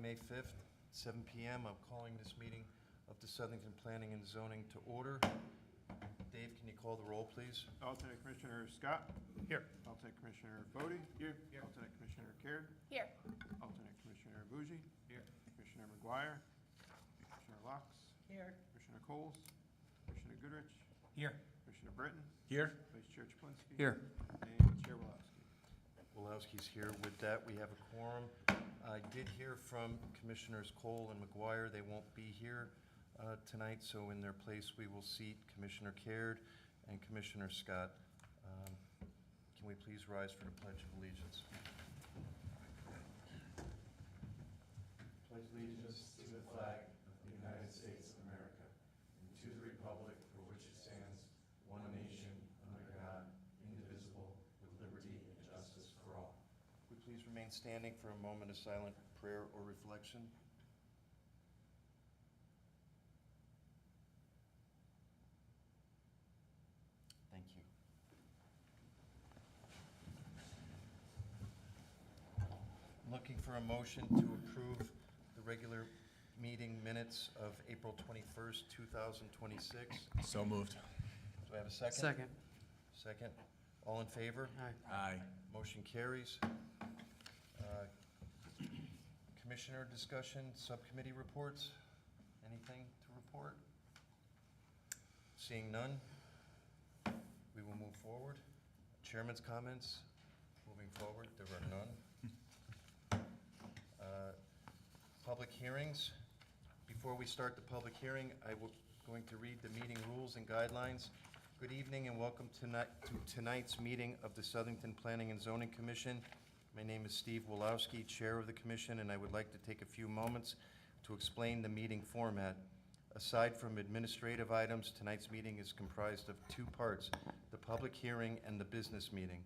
May 5th, 7 PM. I'm calling this meeting of the Southington Planning and Zoning to order. Dave, can you call the roll, please? Alternate Commissioner Scott. Here. Alternate Commissioner Bodie. Here. Alternate Commissioner Caird. Here. Alternate Commissioner Bougie. Here. Commissioner McGuire. Commissioner Locks. Here. Commissioner Coles. Commissioner Goodrich. Here. Commissioner Britton. Here. Vice Chair Chaplinsky. Here. And Chair Walowski. Walowski's here. With that, we have a quorum. I did hear from Commissioners Cole and McGuire. They won't be here tonight, so in their place, we will seat Commissioner Caird and Commissioner Scott. Can we please rise for the Pledge of Allegiance? Pledge allegiance to the flag of the United States of America and to the republic for which it stands, one nation, under God, indivisible, with liberty and justice for all. Would you please remain standing for a moment of silent prayer or reflection? Thank you. I'm looking for a motion to approve the regular meeting minutes of April 21st, 2026. So moved. Do I have a second? Second. Second. All in favor? Aye. Motion carries. Commissioner discussion, subcommittee reports? Anything to report? Seeing none, we will move forward. Chairman's comments, moving forward, there are none. Public hearings. Before we start the public hearing, I will going to read the meeting rules and guidelines. Good evening and welcome to tonight's meeting of the Southington Planning and Zoning Commission. My name is Steve Walowski, Chair of the Commission, and I would like to take a few moments to explain the meeting format. Aside from administrative items, tonight's meeting is comprised of two parts, the public hearing and the business meeting.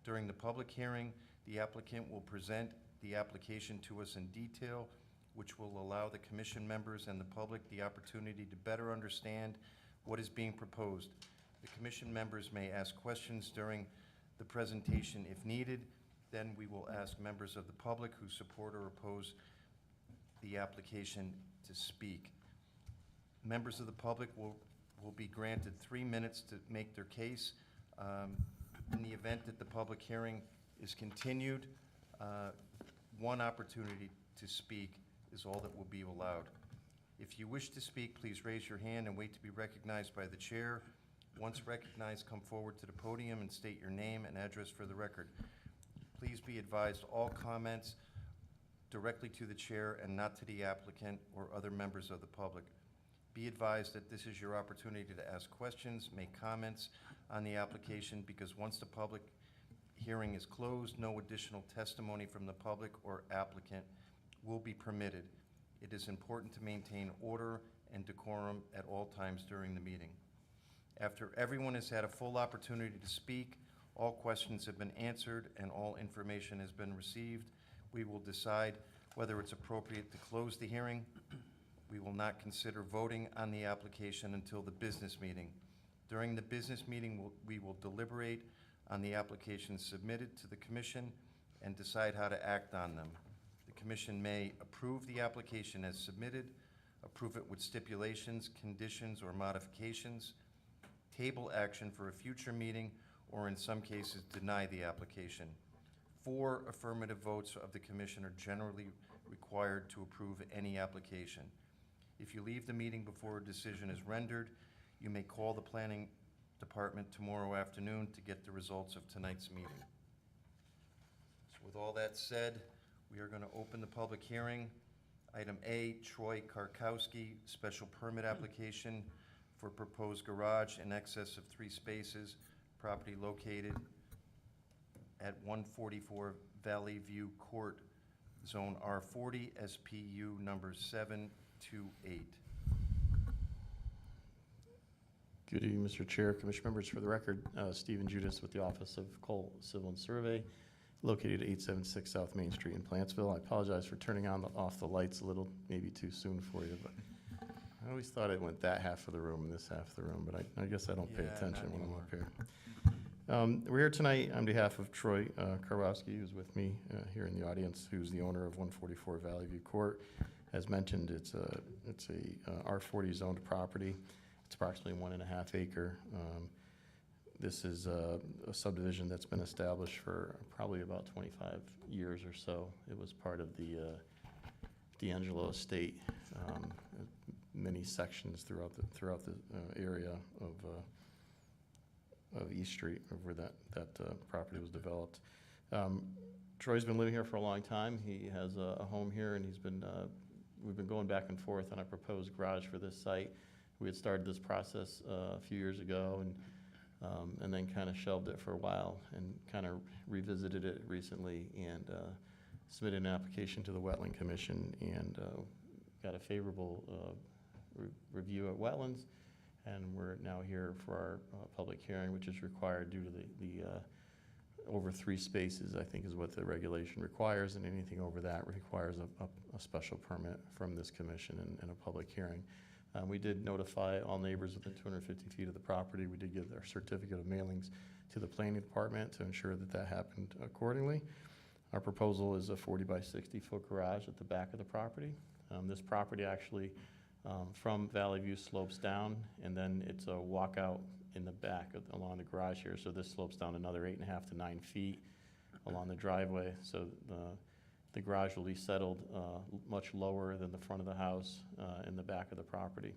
During the public hearing, the applicant will present the application to us in detail, which will allow the commission members and the public the opportunity to better understand what is being proposed. The commission members may ask questions during the presentation if needed. Then we will ask members of the public who support or oppose the application to speak. Members of the public will be granted 3 minutes to make their case. In the event that the public hearing is continued, one opportunity to speak is all that will be allowed. If you wish to speak, please raise your hand and wait to be recognized by the chair. Once recognized, come forward to the podium and state your name and address for the record. Please be advised all comments directly to the chair and not to the applicant or other members of the public. Be advised that this is your opportunity to ask questions, make comments on the application, because once the public hearing is closed, no additional testimony from the public or applicant will be permitted. It is important to maintain order and decorum at all times during the meeting. After everyone has had a full opportunity to speak, all questions have been answered, and all information has been received, we will decide whether it's appropriate to close the hearing. We will not consider voting on the application until the business meeting. During the business meeting, we will deliberate on the applications submitted to the commission and decide how to act on them. The commission may approve the application as submitted, approve it with stipulations, conditions, or modifications, table action for a future meeting, or in some cases deny the application. 4 affirmative votes of the commission are generally required to approve any application. If you leave the meeting before a decision is rendered, you may call the planning department tomorrow afternoon to get the results of tonight's meeting. So with all that said, we are going to open the public hearing. Item A, Troy Karkowski, special permit application for proposed garage in excess of 3 spaces, property located at 144 Valley View Court, Zone R40, SPU number 728. Good evening, Mr. Chair, Commission members. For the record, Stephen Judas with the Office of Cole Civil and Survey, located at 876 South Main Street in Plantsville. I apologize for turning off the lights a little, maybe too soon for you, but I always thought it went that half of the room and this half of the room, but I guess I don't pay Yeah, attention not when I'm anymore. up here. We're here tonight on behalf of Troy Karwowski, who's with me here in the audience, who's the owner of 144 Valley View Court. As mentioned, it's a R40 zoned property. It's approximately 1.5 acre. This is a subdivision that's been established for probably about 25 years or so. It was part of the D'Angelo estate, many sections throughout the area of East Street, where that property was developed. Troy's been living here for a long time. He has a home here, and we've been going back and forth on a proposed garage for this site. We had started this process a few years ago, and then kind of shelved it for a while, and kind of revisited it recently, and submitted an application to the Wetland Commission, and got a favorable review at Wetlands. And we're now here for our public hearing, which is required due to the over 3 spaces, I think is what the regulation requires, and anything over that requires a special permit from this commission and a public hearing. We did notify all neighbors within 250 feet of the property. We did give our certificate of mailings to the planning department to ensure that happened accordingly. Our proposal is a 40 by 60 foot garage at the back of the property. This property actually from Valley View slopes down, and then it's a walkout in the back along the garage here. So this slopes down another 8.5 to 9 feet along the driveway. So the garage will be settled much lower than the front of the house in the back of the property.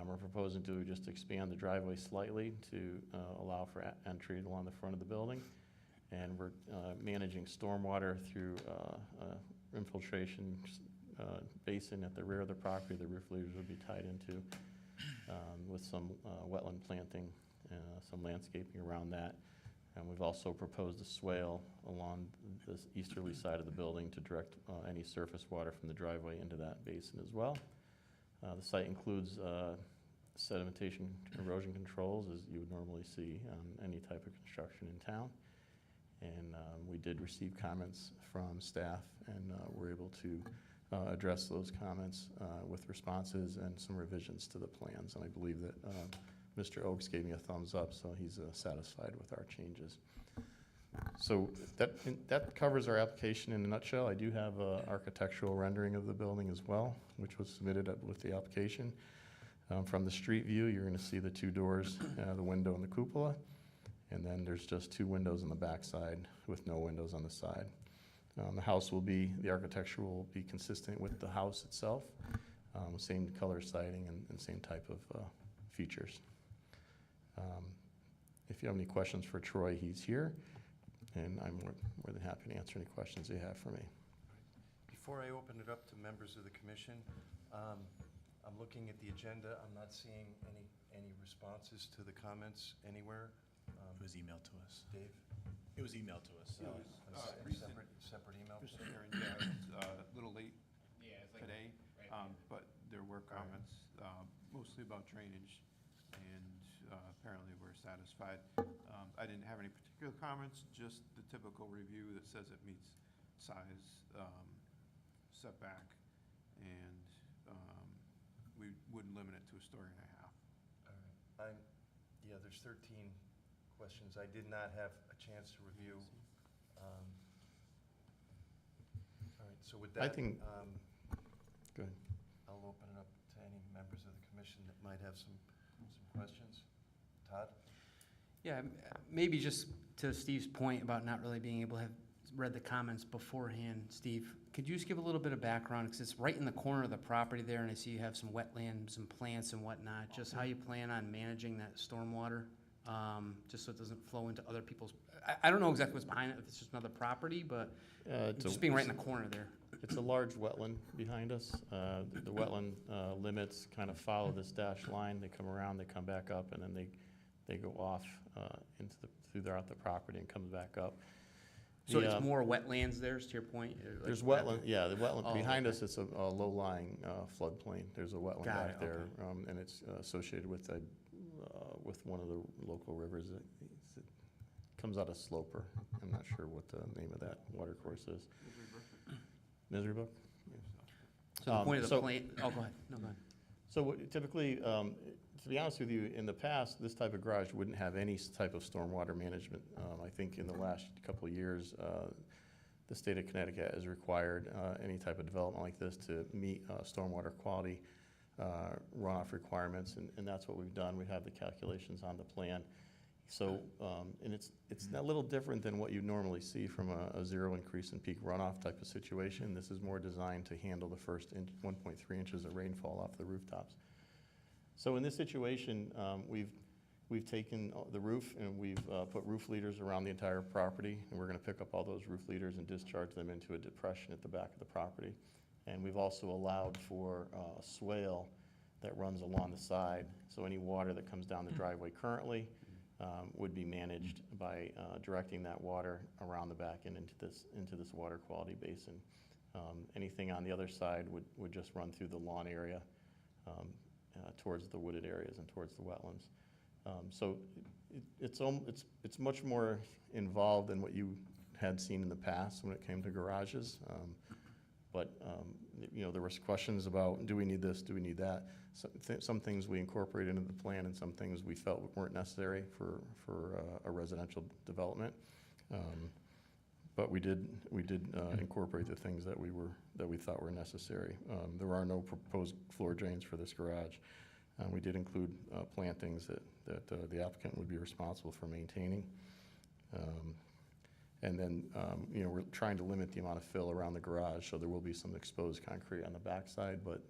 We're proposing to just expand the driveway slightly to allow for entry along the front of the building. And we're managing stormwater through infiltration basin at the rear of the property. The roof leaders would be tied into with some wetland planting, some landscaping around that. And we've also proposed a swale along this easterly side of the building to direct any surface water from the driveway into that basin as well. The site includes sedimentation erosion controls, as you would normally see on any type of construction in town. And we did receive comments from staff, and we're able to address those comments with responses and some revisions to the plans. And I believe that Mr. Oakes gave me a thumbs up, so he's satisfied with our changes. So that covers our application in a nutshell. I do have an architectural rendering of the building as well, which was submitted with the application. From the street view, you're going to see the 2 doors, the window and the cupola. And then there's just 2 windows on the back side with no windows on the side. The architecture will be consistent with the house itself, same color siding and same type of features. If you have any questions for Troy, he's here, and I'm more than happy to answer any questions you have for me. Before I open it up to members of the commission, I'm looking at the agenda. I'm not seeing any responses to the comments anywhere. It was emailed to us. Dave? It was emailed to us. Separate email? Mr. Chairman, yeah, it's a little late Yeah, it's today, but there were comments mostly about drainage, and apparently we're satisfied. I didn't have any particular comments, just the typical review that says it meets size, setback, and we wouldn't limit it to a 1.5 stories. All right. Yeah, there's 13 questions I did not have a chance to review. All right, so with that, I think- Go ahead. I'll open it up to any members of the commission that might have some questions. Todd? Yeah, maybe just to Steve's point about not really being able to have read the comments beforehand, Steve, could you just give a little bit of background, because it's right in the corner of the property there, and I see you have some wetland, some plants and whatnot, just how you plan on managing that stormwater, just so it doesn't flow into other people's, I don't know exactly what's behind it, if it's just another property, but just being right in the corner there. It's a large wetland behind us. The wetland limits kind of follow this dashed line. They come around, they come back up, and then they go off throughout the property and comes back up. So it's more wetlands there, to your point? Like There's wetland, yeah, the wetland, Oh, behind okay. us, it's a low-lying floodplain. There's a wetland Got back it, there, and it's associated with one of the local rivers. It comes out of Sloper. I'm not sure what the name of that water course is. Misery Brook? So the point of the so- plant, oh, go ahead, no, go ahead. So typically, To be honest with you, in the past, this type of garage wouldn't have any type of stormwater management. I think in the last couple of years, the state of Connecticut has required any type of development like this to meet stormwater quality runoff requirements, and that's what we've done. We have the calculations on the plan. So, and it's a little different than what you normally see from a zero increase in peak runoff type of situation. This is more designed to handle the first 1.3 inches of rainfall off the rooftops. So in this situation, we've taken the roof and we've put roof leaders around the entire property, and we're gonna pick up all those roof leaders and discharge them into a depression at the back of the property. And we've also allowed for a swale that runs along the side, so any water that comes down the driveway currently would be managed by directing that water around the back and into this water quality basin. Anything on the other side would just run through the lawn area towards the wooded areas and towards the wetlands. So it's much more involved than what you had seen in the past when it came to garages. But you know, there was questions about, do we need this, do we need that? Some things we incorporated into the plan, and some things we felt weren't necessary for a residential development. But we did incorporate the things that we thought were necessary. There are no proposed floor drains for this garage. We did include plantings that the applicant would be responsible for maintaining. And then, you know, we're trying to limit the amount of fill around the garage, so there will be some exposed concrete on the backside, but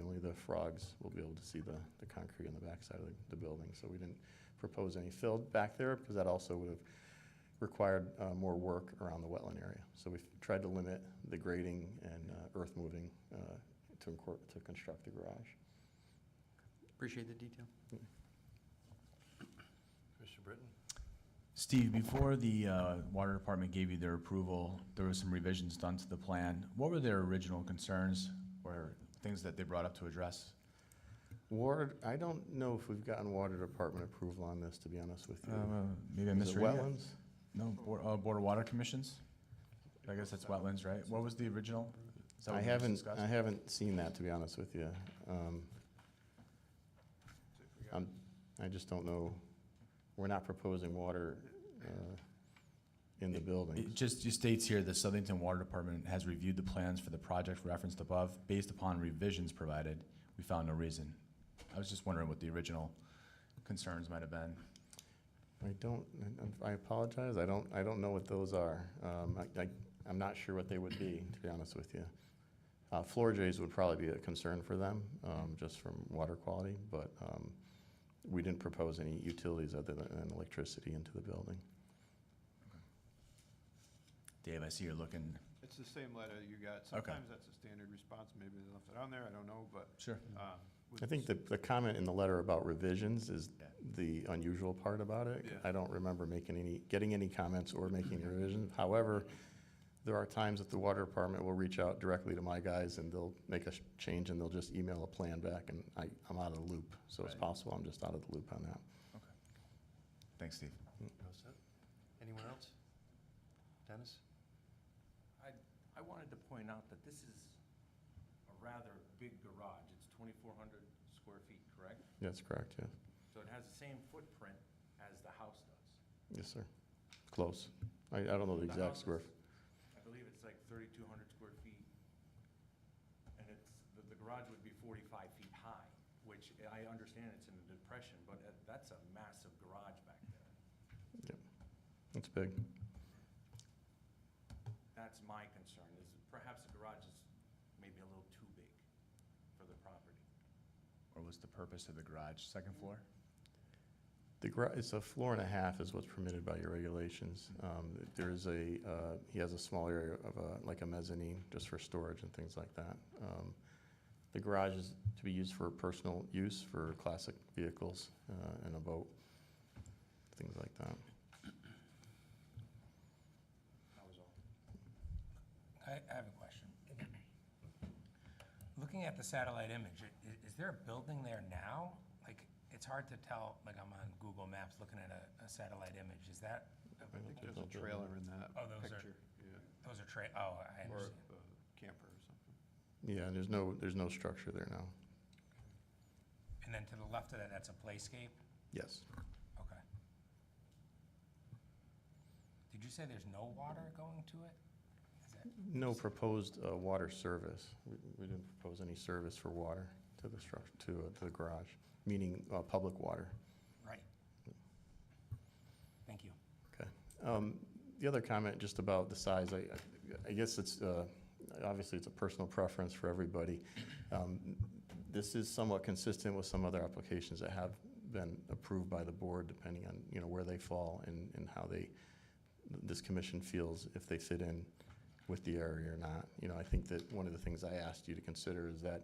only the frogs will be able to see the concrete on the backside of the building. So we didn't propose any fill back there, because that also would have required more work around the wetland area. So we've tried to limit the grading and earth moving to construct the garage. Appreciate the detail. Mr. Britton? Steve, before the water department gave you their approval, there were some revisions done to the plan. What were their original concerns or things that they brought up to address? Water, I don't know if we've gotten water department approval on this, to be honest with you. Maybe I Is it misread it. wetlands? No, Board of Water Commissions? I guess that's wetlands, right? What was the original? Is that what I we just haven't, discussed? I haven't seen that, to be honest with you. I just don't know. We're not proposing water in the buildings. It just states here, the Southington Water Department has reviewed the plans for the project referenced above. Based upon revisions provided, we found no reason. I was just wondering what the original concerns might have been. I apologize, I don't know what those are. I'm not sure what they would be, to be honest with you. Floor drains would probably be a concern for them, just from water quality, but we didn't propose any utilities other than electricity into the building. Dave, I see you're looking. It's the same letter you got. Okay. Sometimes that's a standard response. Maybe they left it on there. I don't know, but. Sure. I think the comment in the letter about revisions is Yeah. the unusual part about it. Yeah. I don't remember getting any comments or making a revision. However, there are times that the water department will reach out directly to my guys, and they'll make a change, and they'll just email a plan back, and I'm out of the loop. So it's Right. possible I'm just out of the loop on that. Okay. Thanks, Steve. All set? Anyone else? Dennis? I wanted to point out that this is a rather big garage. It's 2,400 square feet, correct? That's correct, yes. So it has the same footprint as the house does. Yes, sir. Close. I don't know the The exact house square. is- I believe it's like 3,200 square feet. And the garage would be 45 feet high, which I understand it's in a depression, but that's a massive garage back there. It's big. That's my concern, is perhaps the garage is maybe a little too big for the property. Or was the purpose of the garage second floor? It's a floor and a half is what's permitted by your regulations. There is he has a small area of like a mezzanine just for storage and things like that. The garage is to be used for personal use for classic vehicles and a boat, things like that. That was all. I have a question. Looking at the satellite image, is there a building there now? Like, it's hard to tell, like I'm on Google Maps looking at a satellite image. Is that, I think there's a trailer in that Oh, those are- picture. Yeah. those are I Or understand. a camper or something. Yeah, there's no structure there now. And And then to the left of that, that's a playscape? Yes. Okay. Did you say there's no water going to it? Is that, No proposed water service. We didn't propose any service for water to the structure, to the garage, meaning public water. right? Thank you. Okay. The other comment just about the size, I guess it's, obviously it's a personal preference for everybody. This is somewhat consistent with some other applications that have been approved by the board, depending on, you know, where they fall and how this commission feels if they fit in with the area or not. You know, I think that one of the things I asked you to consider is that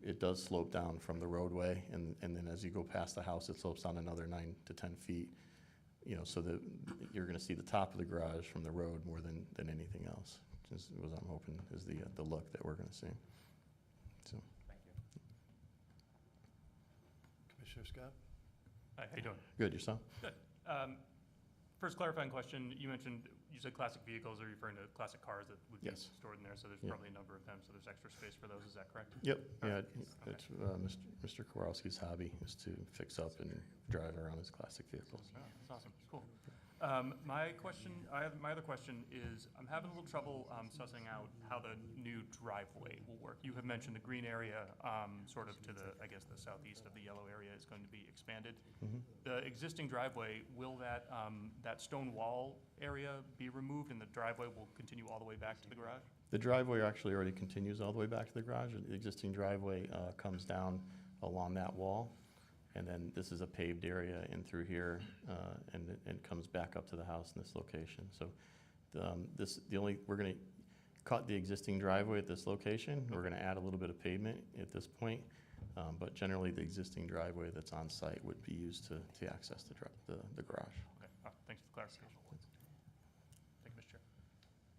it does slope down from the roadway, and then as you go past the house, it slopes down another 9 to 10 feet. You know, so that you're gonna see the top of the garage from the road more than anything else. Just was I'm hoping is the look that we're gonna see. So, Thank you. Commissioner Scott? Hi, how you doing? good, yourself? Good. First clarifying question, you said classic vehicles, are you referring to classic cars that would be Yes. stored in there? So there's Yeah. probably a number of them, so there's extra space for those, is that correct? Yep, yeah, Okay. it's Mr. Kowalski's hobby is to fix up and drive around his classic vehicles. Oh, that's awesome, cool. My other question is, I'm having a little trouble sussing out how the new driveway will work. You have mentioned the green area, sort of to the, I guess, the southeast of the yellow area is going to be expanded. Mhm. The existing driveway, will that stone wall area be removed and the driveway will continue all the way back to the garage? The driveway actually already continues all the way back to the garage. The existing driveway comes down along that wall, and then this is a paved area in through here, and comes back up to the house in this location. So we're gonna cut the existing driveway at this location. We're gonna add a little bit of pavement at this point, but generally the existing driveway that's on site would be used to access the garage. Okay, thanks for the clarification. Thank you, Mr. Chair.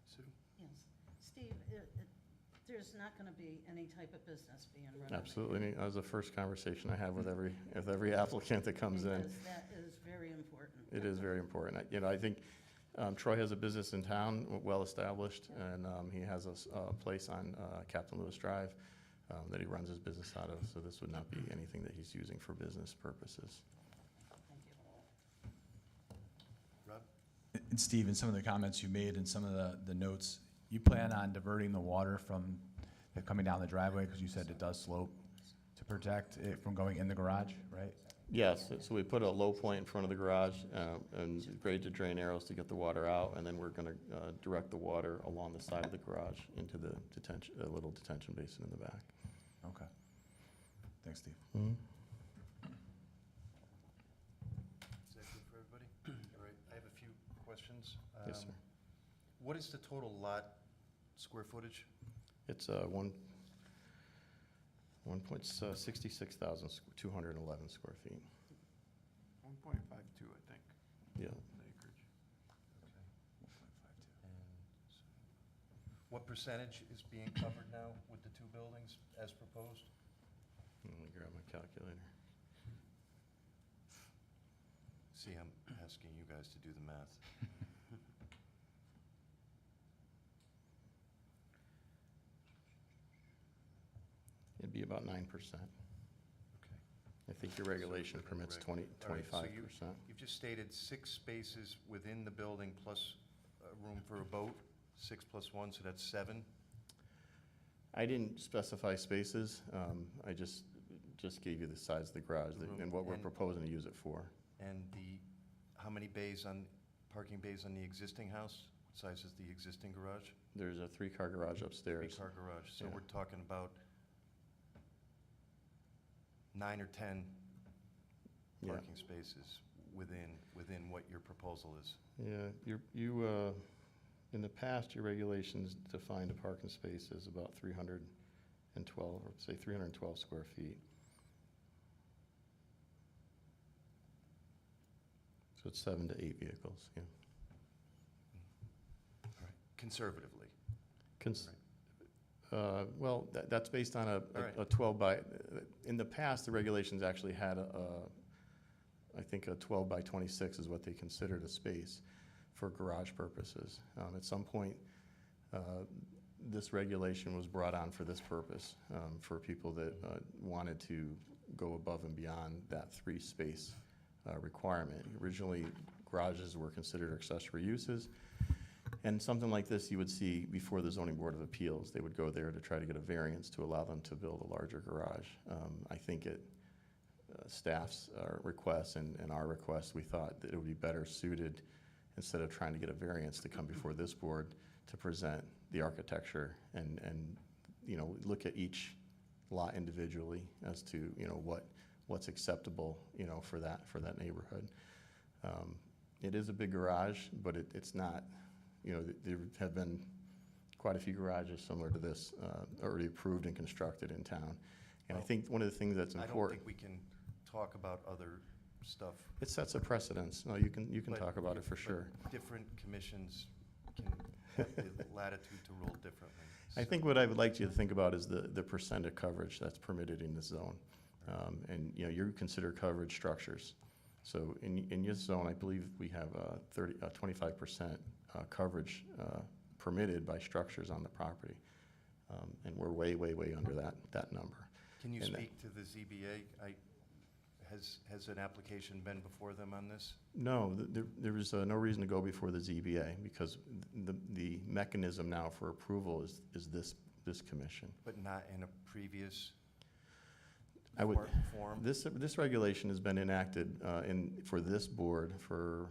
Sue? Yes. Steve, there's not going to be any type of business being run. Absolutely. That was the first conversation I have with every applicant that comes in. Because that is very important. It is very important. I think Troy has a business in town, well-established, and he has a place on Captain Lewis Drive that he runs his business out of, so this would not be anything that he's using for business purposes. Thank you. Rob? And Steve, in some of the comments you made and some of the notes, you plan on diverting the water from coming down the driveway, because you said it does slope, to protect it from going in the garage, right? Yes, so we put a low point in front of the garage and grade to drain arrows to get the water out, and then we're going to direct the water along the side of the garage into the little detention basin in the back. Okay. Thanks, Steve. Mhm. Is that good for everybody? All right, I have a few questions. Yes, sir. What is the total lot square footage? It's 1.66,211 square feet. 1.52, I think, Yeah. acreage. What percentage is being covered now with the two buildings as proposed? Let me grab my calculator. See, I'm asking you guys to do the math. It'd be about 9%. Okay. I think your regulation So within the permits reg- 20, All right, so 25%. You've just stated 6 spaces within the building plus room for a boat, 6 plus 1, so that's 7. I didn't specify spaces. I just gave you the size of the garage and what we're And- proposing to use it for. And how many parking bays on the existing house? What size is the existing garage? There's a 3-car garage upstairs. 3-car garage, so Yeah. we're talking about 9 or 10 Yeah. parking spaces within what your proposal is. Yeah, in the past, your regulations defined a parking space as about 312, or say 312 square feet. So it's 7 to 8 vehicles, yeah. All right. Conservatively. Well, that's based on right. a 12 by, in the past, the regulations actually had I think a 12 by 26 is what they considered a space for garage purposes. At some point, this regulation was brought on for this purpose, for people that wanted to go above and beyond that three-space requirement. Originally, garages were considered accessory uses, and something like this you would see before the Zoning Board of Appeals. They would go there to try to get a variance to allow them to build a larger garage. I think at staff's request and our request, we thought that it would be better suited, instead of trying to get a variance, to come before this board to present the architecture and you know, look at each lot individually as to, you know, what's acceptable, you know, for that neighborhood. It is a big garage, but it's not, you know, there have been quite a few garages similar to this already approved and constructed in town. And I think one of the things that's I don't important, think we can talk about other stuff. it sets a precedence. No, you can but talk about it for but sure. Different commissions can have the latitude to rule differently. I think what I would like you to think about is the percent of coverage that's permitted in this zone. And, you know, you consider coverage structures. So in this zone, I believe we have 25% coverage permitted by structures on the property. And we're way, way, way under that number. Can you And that- speak to the ZBA? Has an application been before them on this? No, there was no reason to go before the ZBA, because the mechanism now for approval is this commission. But not in a previous I would, form? this regulation has been enacted for this board for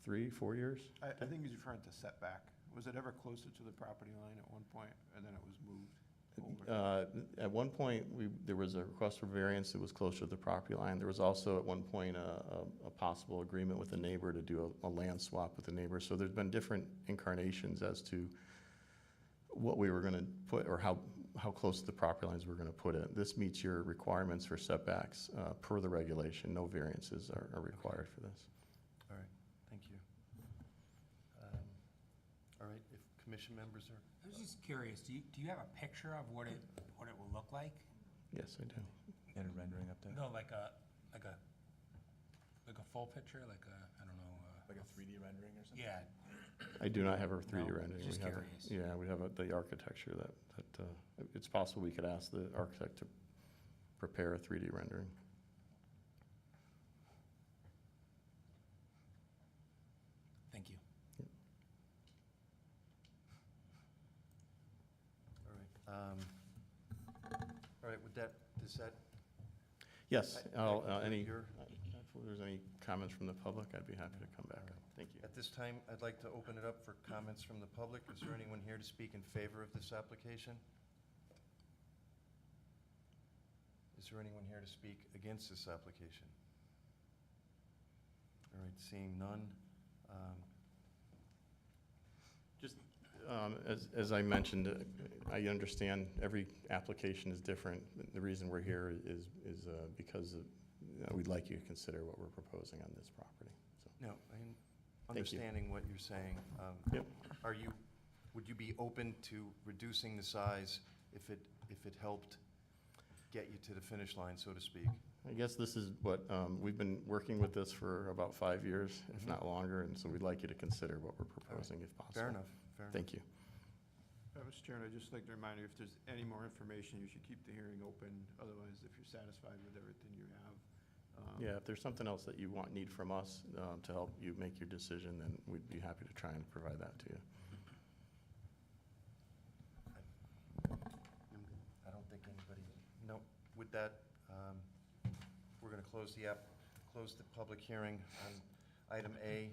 3-4 years. I think he's referring to setback. Was it ever closer to the property line at one point, and then it was moved over? At one point, there was a request for variance that was closer to the property line. There was also at one point a possible agreement with the neighbor to do a land swap with the neighbor. So there's been different incarnations as to what we were gonna put, or how close to the property lines we're gonna put it. This meets your requirements for setbacks per the regulation. No variances are required for this. All right, thank you. All right, if commission members are, I was just curious, do you have a picture of what it will look like? Yes, I do. And a rendering up there? No, like a full picture, like a, I don't know, Like a 3D rendering or something? yeah, I do not have a 3D No, rendering. just We have curious. Yeah, we have the architecture that it's possible we could ask the architect to prepare a 3D rendering. thank you. all right, with that, does that? Yes, I- if there's any comments from the public, I'd be happy to come back. Thank you. At this time, I'd like to open it up for comments from the public. Is there anyone here to speak in favor of this application? Is there anyone here to speak against this application? All right, seeing none. Just, as I mentioned, I understand every application is different. The reason we're here is because we'd like you to consider what we're proposing on this property. So, No, I'm Thank you. understanding what you're saying. Yep. Would you be open to reducing the size if it helped get you to the finish line, so to speak? I guess this is what, we've been working with this for about 5 years, if not longer, and so we'd like you to consider what we're proposing if possible. Fair enough, fair enough. Thank you. Mr. Chairman, I'd just like to remind you, if there's any more information, you should keep the hearing open. Otherwise, if you're satisfied with everything you have. Yeah, if there's something else that you need from us to help you make your decision, then we'd be happy to try and provide that to you. I don't think anybody, no, with that, we're gonna close the public hearing on item A.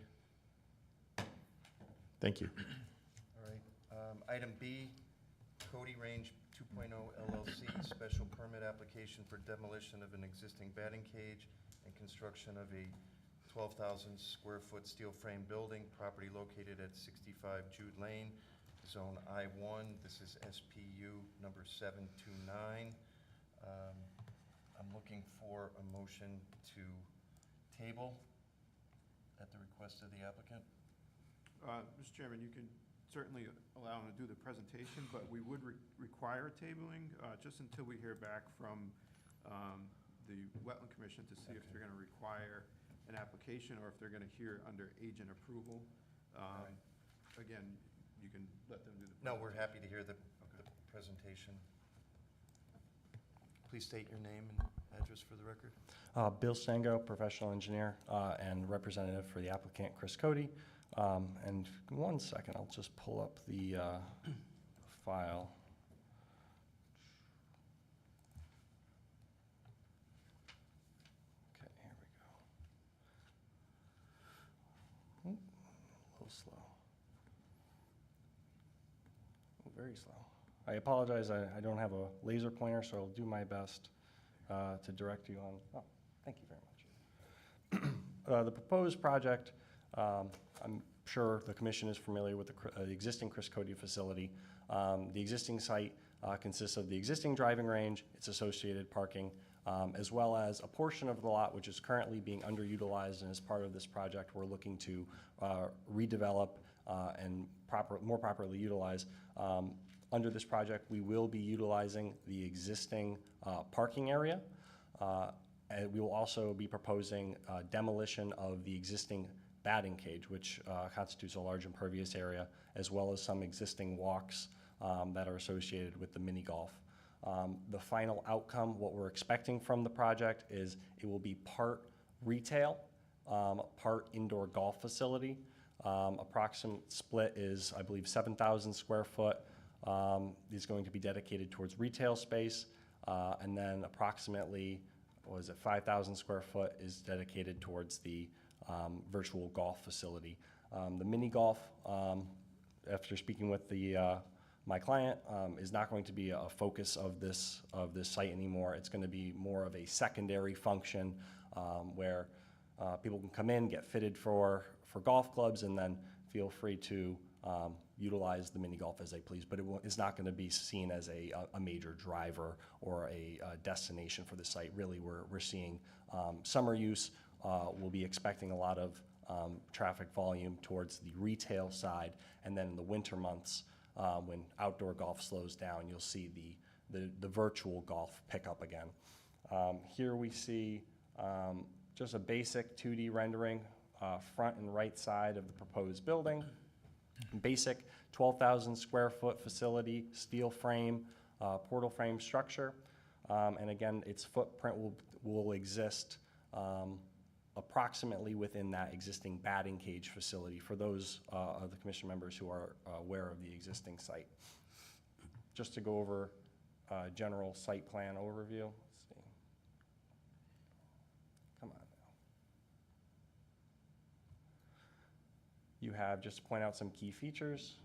Thank you. All right, item B, Cody Range 2.0 LLC, special permit application for demolition of an existing batting cage and construction of a 12,000 square foot steel frame building, property located at 65 Jude Lane, Zone I-1. This is SPU number 729. I'm looking for a motion to table at the request of the applicant. Mr. Chairman, you can certainly allow him to do the presentation, but we would require tabling just until we hear back from the Wetland Commission to see if they're going to require an application or if they're going to hear under agent approval. Again, you can let them do the presentation. No, we're happy to hear the presentation. Please state your name and address for the record. Bill Stango, professional engineer and representative for the applicant, Chris Cody. And 1 second, I'll just pull up the file. Okay, here we go. Oop, a little slow. Very slow. I apologize, I don't have a laser pointer, so I'll do my best to direct you on. Oh, thank you very much. The proposed project, I'm sure the commission is familiar with the existing Chris Cody facility. The existing site consists of the existing driving range, its associated parking, as well as a portion of the lot which is currently being underutilized, and as part of this project, we're looking to redevelop and more properly utilize. Under this project, we will be utilizing the existing parking area. And we will also be proposing demolition of the existing batting cage, which constitutes a large impervious area, as well as some existing walks that are associated with the mini golf. The final outcome, what we're expecting from the project, is it will be part retail, part indoor golf facility. Approximate split is, I believe, 7,000 square foot is going to be dedicated towards retail space, and then approximately, 5,000 square foot is dedicated towards the virtual golf facility. The mini golf, after speaking with my client, is not going to be a focus of this site anymore. It's going to be more of a secondary function where people can come in, get fitted for golf clubs, and then feel free to utilize the mini golf as they please. But it's not going to be seen as a major driver or a destination for the site. Really, we're seeing summer use. We'll be expecting a lot of traffic volume towards the retail side, and then in the winter months, when outdoor golf slows down, you'll see the virtual golf pick up again. Here we see just a basic 2D rendering, front and right side of the proposed building. Basic 12,000 square foot facility, steel frame, portal frame structure. And again, its footprint will exist approximately within that existing batting cage facility for those of the commission members who are aware of the existing site. Just to go over general site plan overview. Let's see. Come on now. You have, just to point out some key features.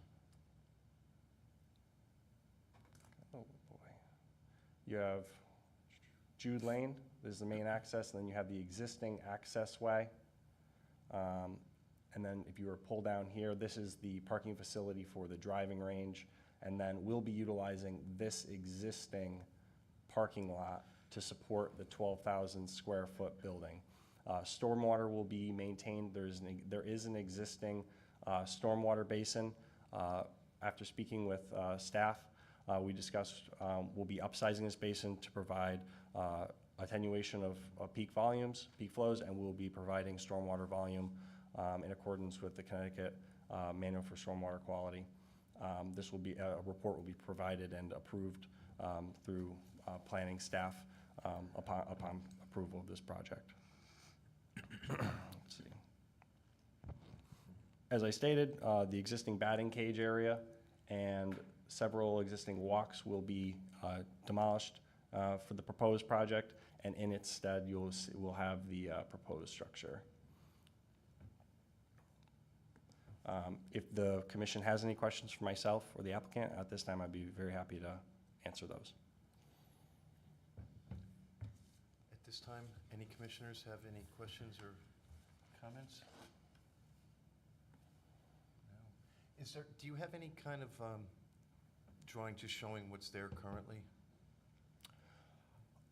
Oh boy. You have Jude Lane, this is the main access, and then you have the existing access way. And then if you were to pull down here, this is the parking facility for the driving range, and then we'll be utilizing this existing parking lot to support the 12,000 square foot building. Stormwater will be maintained. There is an existing stormwater basin. After speaking with staff, we discussed we'll be upsizing this basin to provide attenuation of peak volumes, peak flows, and we'll be providing stormwater volume in accordance with the Connecticut Manual for Stormwater Quality. This will be, a report will be provided and approved through planning staff upon approval of this project. Let's see. As I stated, the existing batting cage area and several existing walks will be demolished for the proposed project, and in its stead, we'll have the proposed structure. If the commission has any questions for myself or the applicant, at this time, I'd be very happy to answer those. At this time, any commissioners have any questions or comments? No. Do you have any kind of drawing just showing what's there currently?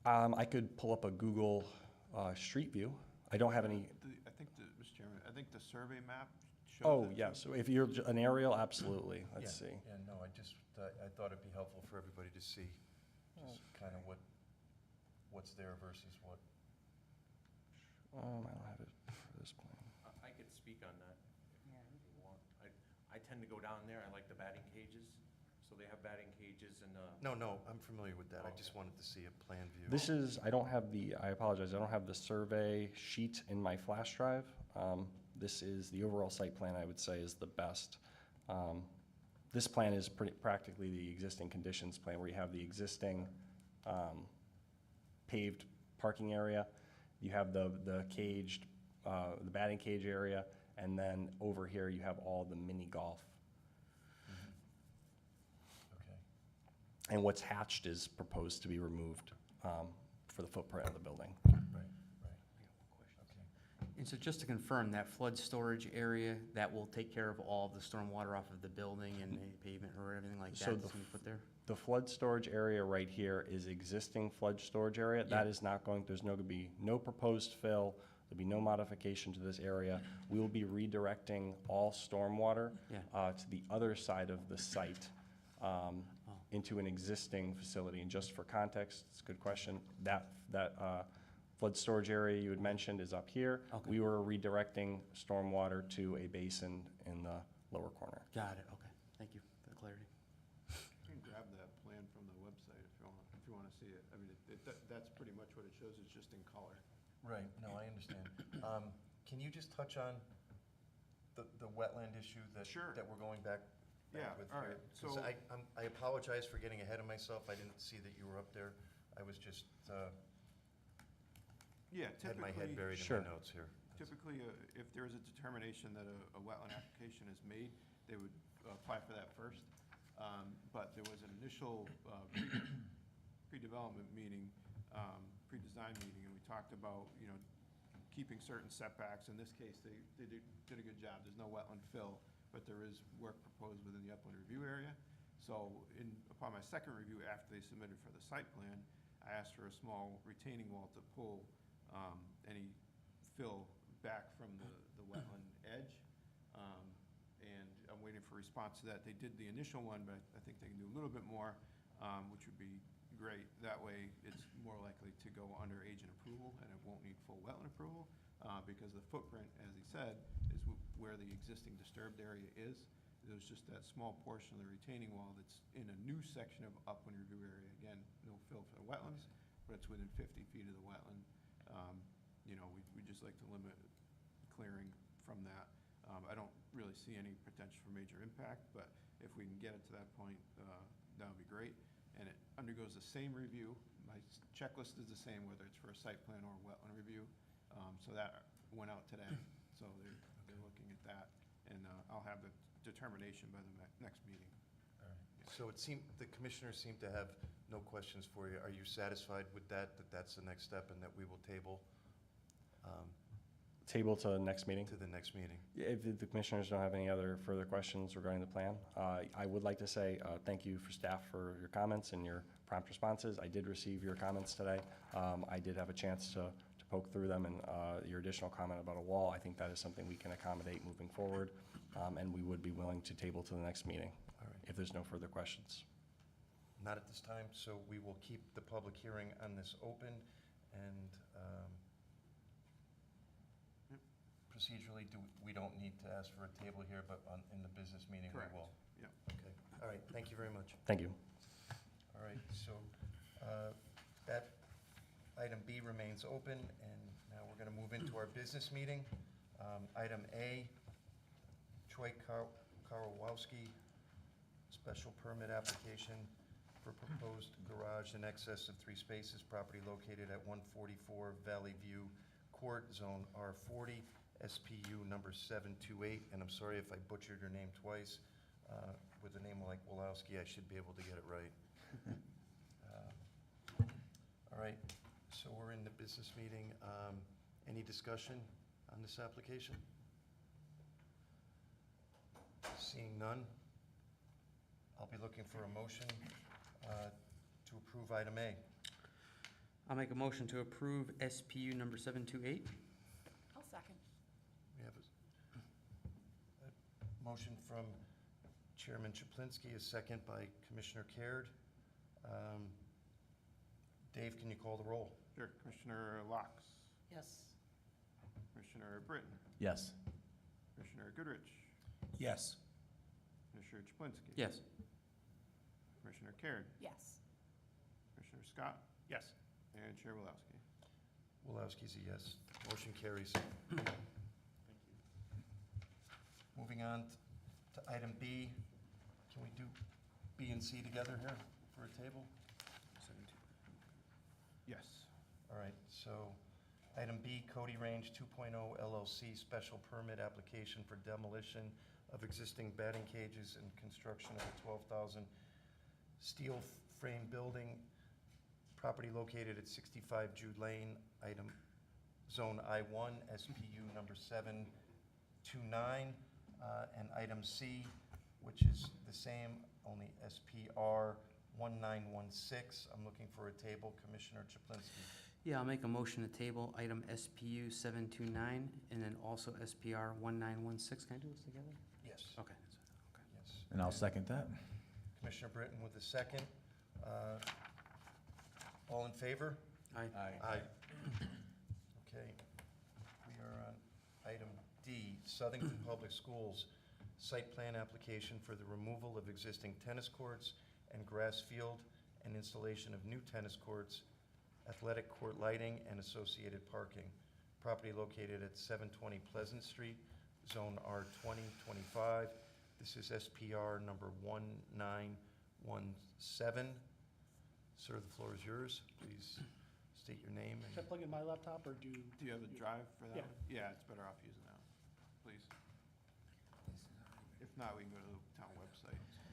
I could pull up a Google Street View. I don't have any. I think, Mr. Chairman, I think the survey map shows. Oh, yeah, so if you're an aerial, absolutely, let's see. Yeah, no, I thought it'd be helpful for everybody to see just kind of what's there versus what. I don't have it for this plan. I could speak on that if you want. I tend to go down there, I like the batting cages, So they have batting cages and, No, I'm familiar with that. I just wanted to see a plan view. This is, I apologize, I don't have the survey sheet in my flash drive. This is, the overall site plan, I would say, is the best. This plan is practically the existing conditions plan, where you have the existing paved parking area, you have the caged, the batting cage area, and then over here you have all the mini golf. Okay. And what's hatched is proposed to be removed for the footprint of the building. Right. Okay. And so just to confirm, that flood storage area, that will take care of all of the storm water off of the building and any pavement or everything like So that the that's gonna be put there? The flood storage area right here is existing flood storage area. That is not going, there's no, gonna be no proposed fill, there'll be no modification to this area. We will be redirecting all stormwater Yeah. to the other side of the site, into an existing facility. And just for context, it's a good question, that flood storage area you had mentioned is up here. Okay. We were redirecting stormwater to a basin in the lower corner. Got it, okay. Thank you for the clarity. You can grab that plan from the website if you want to see it. I mean, that's pretty much what it shows, it's just in color. Right, no, I understand. Can you just touch on the wetland issue that, Sure. that we're going back Yeah, with all here? right, 'Cause so- I apologize for getting ahead of myself. I didn't see that you were up there. I was just, Yeah, had my head typically, buried in Sure. my notes here. typically, if there is a determination that a wetland application is made, they would apply for that first. But there was an initial pre-development meeting, pre-design meeting, and we talked about, keeping certain setbacks. In this case, they did a good job. There's no wetland fill, but there is work proposed within the upland review area. So upon my second review, after they submitted for the site plan, I asked for a small retaining wall to pull any fill back from the wetland edge. And I'm waiting for a response to that. They did the initial one, but I think they can do a little bit more, which would be great. That way, it's more likely to go under agent approval, and it won't need full wetland approval, because the footprint, as he said, is where the existing disturbed area is. There's just that small portion of the retaining wall that's in a new section of upland review area. Again, no fill for the wetlands, but it's within 50 feet of the wetland. We just like to limit clearing from that. I don't really see any potential for major impact, but if we can get it to that point, that would be great. And it undergoes the same review. My checklist is the same, whether it's for a site plan or a wetland review. So that went out today, so they're looking at that. And I'll have the determination by the next meeting. All right. So the commissioners seem to have no questions for you. Are you satisfied with that that's the next step and that we will table Table to the next meeting? to the next meeting? If the commissioners don't have any other further questions regarding the plan, I would like to say thank you for staff for your comments and your prompt responses. I did receive your comments today. I did have a chance to poke through them, and your additional comment about a wall, I think that is something we can accommodate moving forward, and we would be willing to table to the next meeting All right. if there's no further questions. Not at this time, so we will keep the public hearing on this open, and procedurally, we don't need to ask for a table here, but in the business meeting, we Correct. will. Yep. Okay, all right, thank you very much. Thank you. All right, so that item B remains open, and now we're going to move into our business meeting. Item A, Troy Karowowski, special permit application for proposed garage in excess of 3 spaces, property located at 144 Valley View Court, Zone R40, SPU number 728, and I'm sorry if I butchered your name twice. With a name like Wolowski, I should be able to get it right. All right, so we're in the business meeting. Any discussion on this application? Seeing none, I'll be looking for a motion to approve item A. I'll make a motion to approve SPU number 728. I'll second. We have a motion from Chairman Chaplinsky, a second by Commissioner Caird. Dave, can you call the roll? Sure. Commissioner Locke, Yes. Commissioner Britton, Yes. Commissioner Goodrich, Yes. Commissioner Chaplinsky. Yes. Commissioner Caird, Yes. Commissioner Scott, Yes. and Chair Wulowski. Wulowski's a yes. Motion carries. Moving on to item B. Can we do B and C together here for a table? Yes. All right, so item B, Cody Range 2.0 LLC special permit application for demolition of existing batting cages and construction of a 12,000 steel frame building, property located at 65 Jude Lane, item Zone I-1, SPU number 729, and item C, which is the same, only SPR 1916. I'm looking for a table. Commissioner Chaplinsky. Yeah, I'll make a motion to table item SPU 729 and then also SPR 1916. Can I do this together? Yes. Okay. Yes. And I'll second that. Commissioner Britton with the second. All in favor? Aye. Aye. Okay. We are on item D, Southington Public Schools, site plan application for the removal of existing tennis courts and grass field and installation of new tennis courts, athletic court lighting, and associated parking. Property located at 720 Pleasant Street, Zone R2025. This is SPR number 1917. Sir, the floor is yours. Please state your name Should I and plug in my laptop or do? Do you have a drive for that? Yeah. one? Yeah, it's better off using that, please. If not, we can go to the town website and grab it.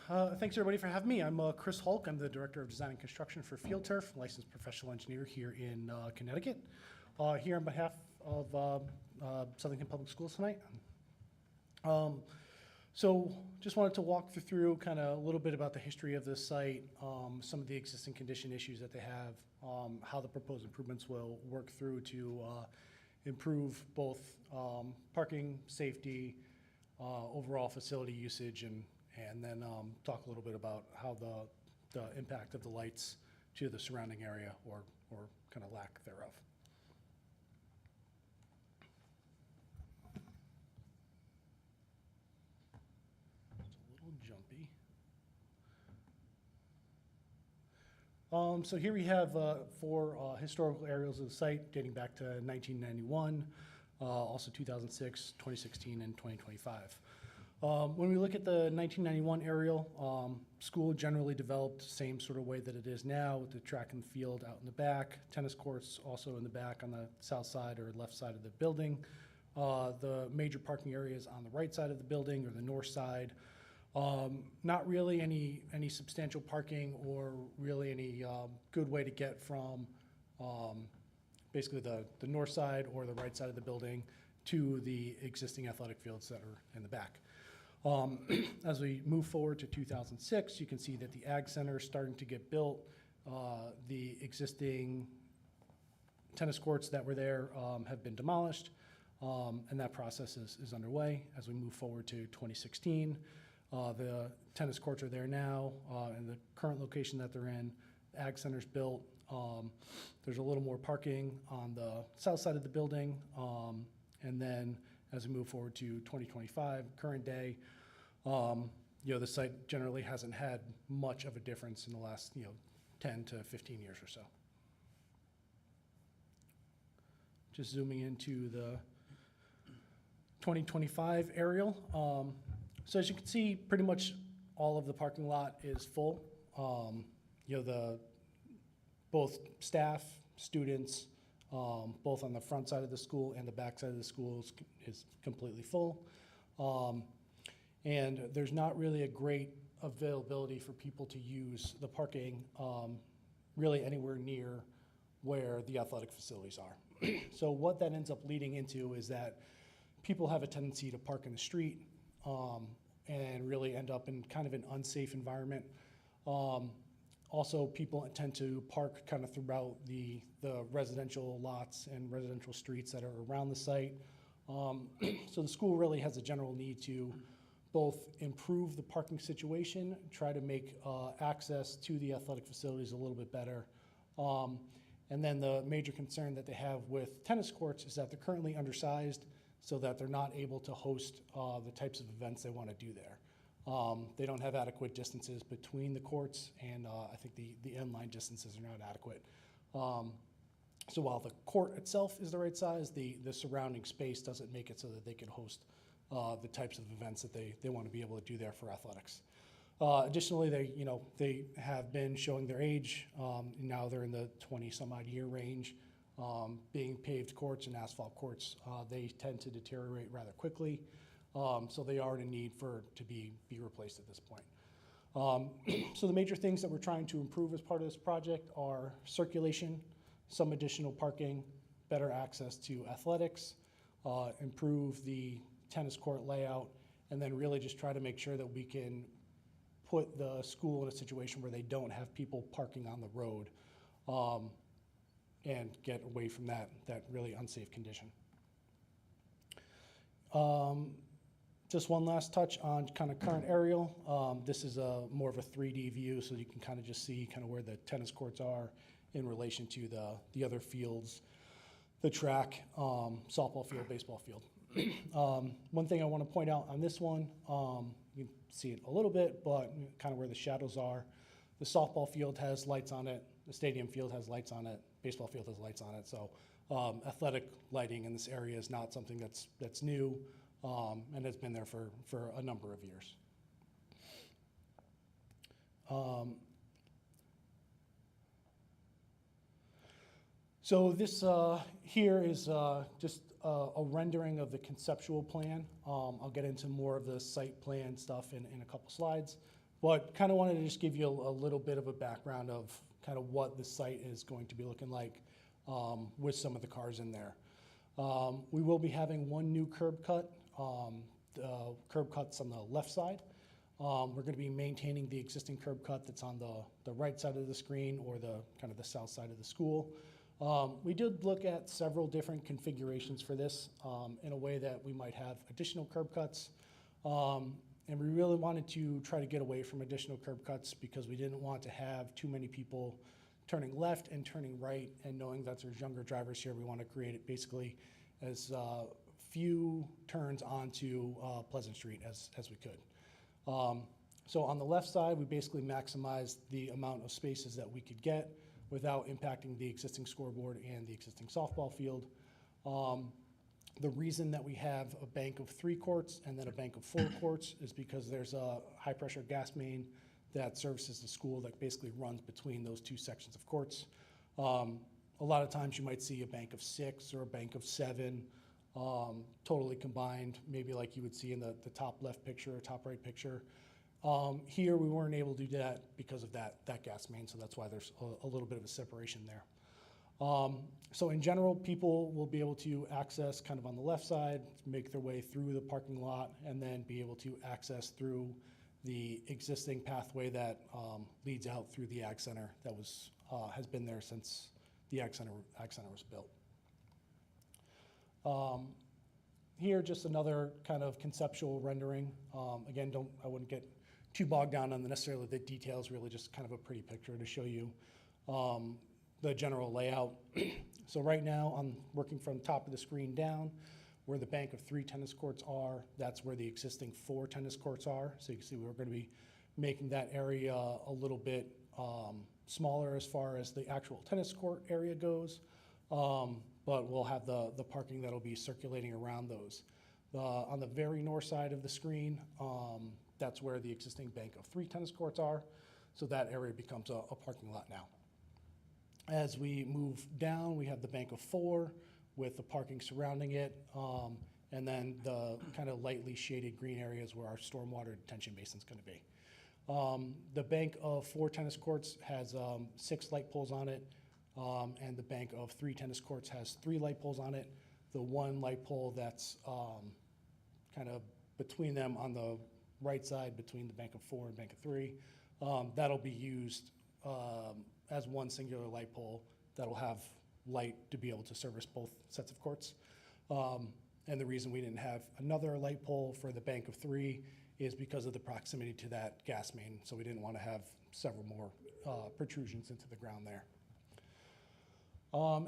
All right, thanks everybody for having me. I'm Chris Hulk. I'm the Director of Design and Construction for Field Turf, licensed professional engineer here in Connecticut. Here on behalf of Southington Public Schools tonight. So just wanted to walk through kind of a little bit about the history of this site, some of the existing condition issues that they have, how the proposed improvements will work through to improve both parking, safety, overall facility usage, and then talk a little bit about how the impact of the lights to the surrounding area or kind of lack thereof. It's a little jumpy. So here we have four historical aerials of the site dating back to 1991, also 2006, 2016, and 2025. When we look at the 1991 aerial, school generally developed the same sort of way that it is now, with the track and field out in the back, tennis courts also in the back on the south side or left side of the building. The major parking areas on the right side of the building or the north side. Not really any substantial parking or really any good way to get from basically the north side or the right side of the building to the existing athletic fields that are in the back. As we move forward to 2006, you can see that the Ag Center is starting to get built. The existing tennis courts that were there have been demolished, and that process is underway. As we move forward to 2016, the tennis courts are there now in the current location that they're in. The Ag Center's built. There's a little more parking on the south side of the building, and then as we move forward to 2025, current day, the site generally hasn't had much of a difference in the last 10 to 15 years or so. Just zooming into the 2025 aerial. So as you can see, pretty much all of the parking lot is full. Both staff, students, both on the front side of the school and the back side of the school is completely full. And there's not really a great availability for people to use the parking really anywhere near where the athletic facilities are. So what that ends up leading into is that people have a tendency to park in the street and really end up in kind of an unsafe environment. Also, people tend to park kind of throughout the residential lots and residential streets that are around the site. So the school really has a general need to both improve the parking situation, try to make access to the athletic facilities a little bit better. And then the major concern that they have with tennis courts is that they're currently undersized, so that they're not able to host the types of events they want to do there. They don't have adequate distances between the courts, and I think the end line distances are not adequate. So while the court itself is the right size, the surrounding space doesn't make it so that they can host the types of events that they want to be able to do there for athletics. Additionally, they have been showing their age. Now they're in the 20-some-odd year range. Being paved courts and asphalt courts, they tend to deteriorate rather quickly. So they are in need to be replaced at this point. So the major things that we're trying to improve as part of this project are circulation, some additional parking, better access to athletics, improve the tennis court layout, and then really just try to make sure that we can put the school in a situation where they don't have people parking on the road, and get away from that really unsafe condition. Just one last touch on kind of current aerial. This is more of a 3D view, so you can kind of just see kind of where the tennis courts are in relation to the other fields, the track, softball field, baseball field. One thing I want to point out on this one, you can see it a little bit, but kind of where the shadows are. The softball field has lights on it. The stadium field has lights on it. Baseball field has lights on it. So athletic lighting in this area is not something that's new, and has been there for a number of years. So this here is just a rendering of the conceptual plan. I'll get into more of the site plan stuff in a couple slides, but kind of wanted to just give you a little bit of a background of kind of what the site is going to be looking like with some of the cars in there. We will be having one new curb cut. The curb cut's on the left side. We're going to be maintaining the existing curb cut that's on the right side of the screen, or the kind of the south side of the school. We did look at several different configurations for this in a way that we might have additional curb cuts. And we really wanted to try to get away from additional curb cuts because we didn't want to have too many people turning left and turning right, and knowing that there's younger drivers here, we want to create it basically as few turns onto Pleasant Street as we could. So on the left side, we basically maximized the amount of spaces that we could get without impacting the existing scoreboard and the existing softball field. The reason that we have a bank of 3 courts and then a bank of 4 courts is because there's a high-pressure gas main that services the school that basically runs between those 2 sections of courts. A lot of times you might see a bank of 6 or a bank of 7 totally combined, maybe like you would see in the top left picture or top right picture. Here we weren't able to do that because of that gas main, so that's why there's a little bit of a separation there. So in general, people will be able to access kind of on the left side, make their way through the parking lot, and then be able to access through the existing pathway that leads out through the Ag Center that has been there since the Ag Center was built. Here, just another kind of conceptual rendering. Again, I wouldn't get too bogged down on necessarily the details, really just kind of a pretty picture to show you the general layout. So right now, I'm working from the top of the screen down. Where the bank of 3 tennis courts are, that's where the existing 4 tennis courts are. So you can see we're going to be making that area a little bit smaller as far as the actual tennis court area goes. But we'll have the parking that'll be circulating around those. On the very north side of the screen, that's where the existing bank of 3 tennis courts are. So that area becomes a parking lot now. As we move down, we have the bank of 4 with the parking surrounding it, and then the kind of lightly shaded green areas where our stormwater detention basin is going to be. The bank of 4 tennis courts has 6 light poles on it, and the bank of 3 tennis courts has 3 light poles on it. The one light pole that's kind of between them on the right side between the bank of 4 and bank of 3. That'll be used as one singular light pole that'll have light to be able to service both sets of courts. And the reason we didn't have another light pole for the bank of 3 is because of the proximity to that gas main. So we didn't want to have several more protrusions into the ground there.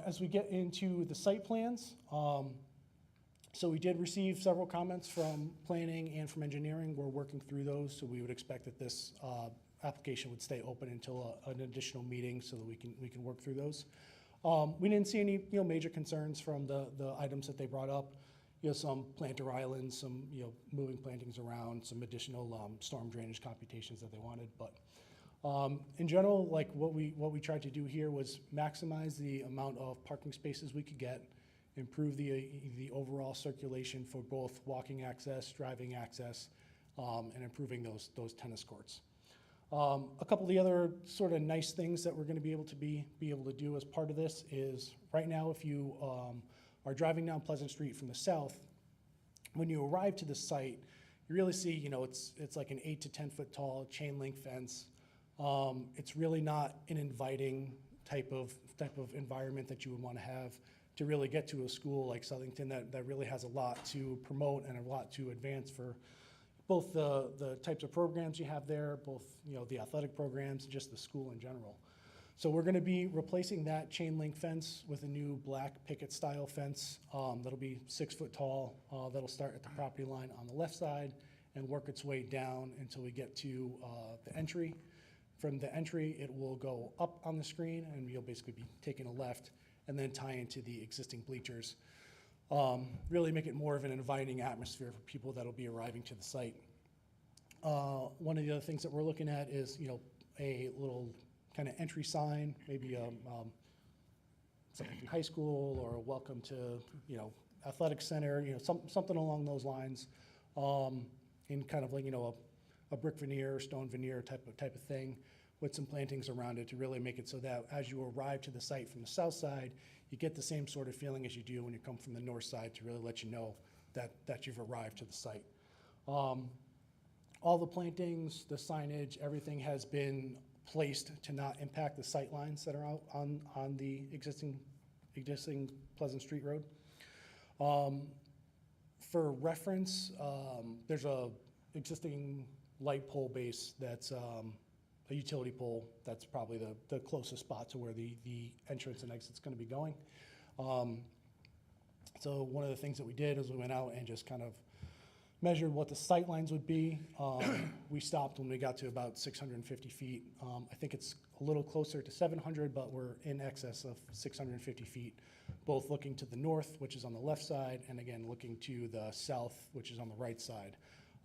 As we get into the site plans, so we did receive several comments from planning and from engineering. We're working through those, so we would expect that this application would stay open until an additional meeting so that we can work through those. We didn't see any major concerns from the items that they brought up. Some planter islands, some moving plantings around, some additional storm drainage computations that they wanted, but in general, like what we tried to do here was maximize the amount of parking spaces we could get, improve the overall circulation for both walking access, driving access, and improving those tennis courts. A couple of the other sort of nice things that we're going to be able to do as part of this is right now, if you are driving down Pleasant Street from the south, when you arrive to the site, you really see, it's like an 8 to 10 foot tall chain link fence. It's really not an inviting type of environment that you would want to have to really get to a school like Southington that really has a lot to promote and a lot to advance for both the types of programs you have there, both the athletic programs, and just the school in general. So we're going to be replacing that chain link fence with a new black picket style fence that'll be 6 foot tall. That'll start at the property line on the left side and work its way down until we get to the entry. From the entry, it will go up on the screen, and you'll basically be taking a left and then tie into the existing bleachers. Really make it more of an inviting atmosphere for people that'll be arriving to the site. One of the other things that we're looking at is, a little kind of entry sign, maybe something from high school or a welcome to, athletic center, something along those lines, in kind of like, a brick veneer, stone veneer type of thing with some plantings around it to really make it so that as you arrive to the site from the south side, you get the same sort of feeling as you do when you come from the north side to really let you know that you've arrived to the site. All the plantings, the signage, everything has been placed to not impact the sight lines that are out on the existing Pleasant Street Road. For reference, there's a existing light pole base that's a utility pole that's probably the closest spot to where the entrance and exit's going to be going. So one of the things that we did is we went out and just kind of measured what the sight lines would be. We stopped when we got to about 650 feet. I think it's a little closer to 700, but we're in excess of 650 feet, both looking to the north, which is on the left side, and again, looking to the south, which is on the right side.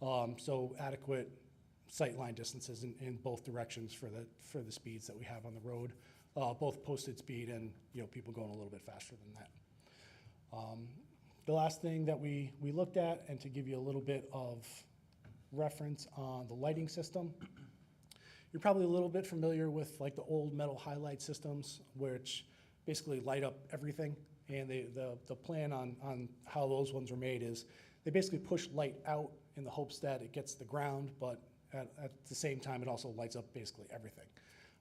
So adequate sight line distances in both directions for the speeds that we have on the road, both posted speed and people going a little bit faster than that. The last thing that we looked at, and to give you a little bit of reference on the lighting system, you're probably a little bit familiar with like the old metal highlight systems, which basically light up everything. And the plan on how those ones are made is they basically push light out in the hopes that it gets the ground, but at the same time, it also lights up basically everything.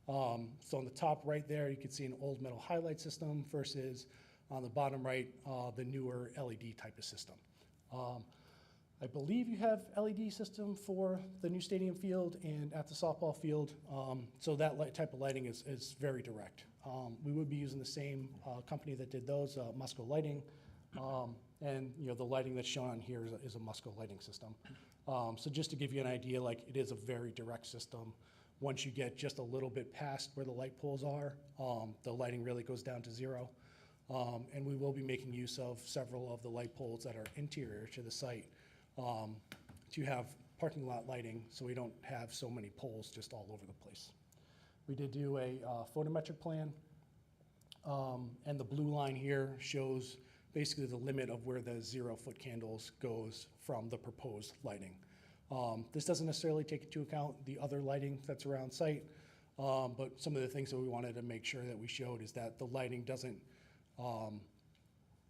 So on the top right there, you can see an old metal highlight system versus on the bottom right, the newer LED type of system. I believe you have LED system for the new stadium field and at the softball field. So that type of lighting is very direct. We would be using the same company that did those, Musco Lighting. And the lighting that's shown on here is a Musco lighting system. So just to give you an idea, like it is a very direct system. Once you get just a little bit past where the light poles are, the lighting really goes down to zero. And we will be making use of several of the light poles that are interior to the site to have parking lot lighting so we don't have so many poles just all over the place. We did do a photometric plan, and the blue line here shows basically the limit of where the 0 foot candles goes from the proposed lighting. This doesn't necessarily take into account the other lighting that's around site, but some of the things that we wanted to make sure that we showed is that the lighting doesn't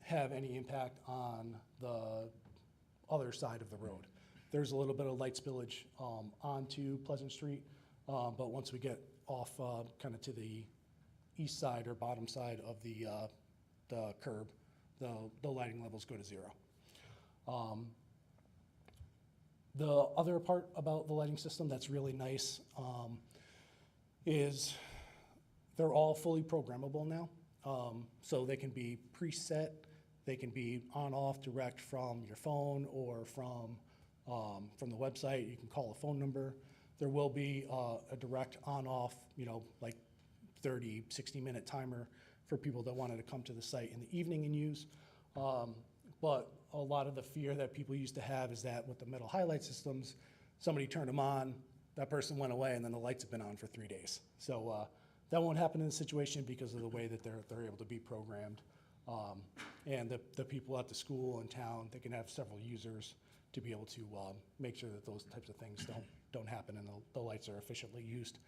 have any impact on the other side of the road. there's a little bit of light spillage onto Pleasant Street, but once we get off kind of to the east side or bottom side of the curb, the lighting levels go to zero. The other part about the lighting system that's really nice is they're all fully programmable now. So they can be preset, they can be on, off, direct from your phone or from the website. You can call a phone number. There will be a direct on, off, like 30, 60-minute timer for people that wanted to come to the site in the evening and use. But a lot of the fear that people used to have is that with the metal highlight systems, somebody turned them on, that person went away, and then the lights have been on for 3 days. So that won't happen in this situation because of the way that they're able to be programmed. And the people at the school and town, they can have several users to be able to make sure that those types of things don't happen and the lights are efficiently used.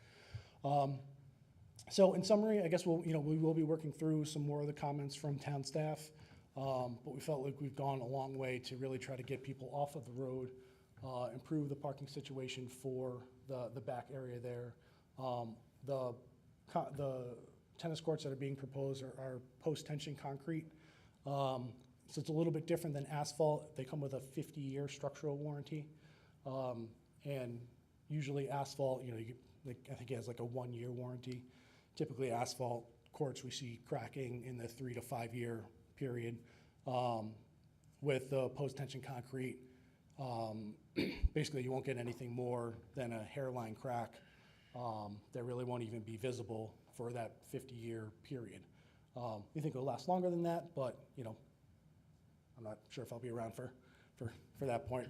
So in summary, I guess we will be working through some more of the comments from town staff, but we felt like we've gone a long way to really try to get people off of the road, improve the parking situation for the back area there. The tennis courts that are being proposed are post-tension concrete. So it's a little bit different than asphalt. They come with a 50-year structural warranty. And usually asphalt, I think it has like a 1-year warranty. Typically asphalt courts, we see cracking in the 3 to 5 year period. With the post-tension concrete, basically you won't get anything more than a hairline crack that really won't even be visible for that 50-year period. We think it'll last longer than that, but I'm not sure if I'll be around for that point.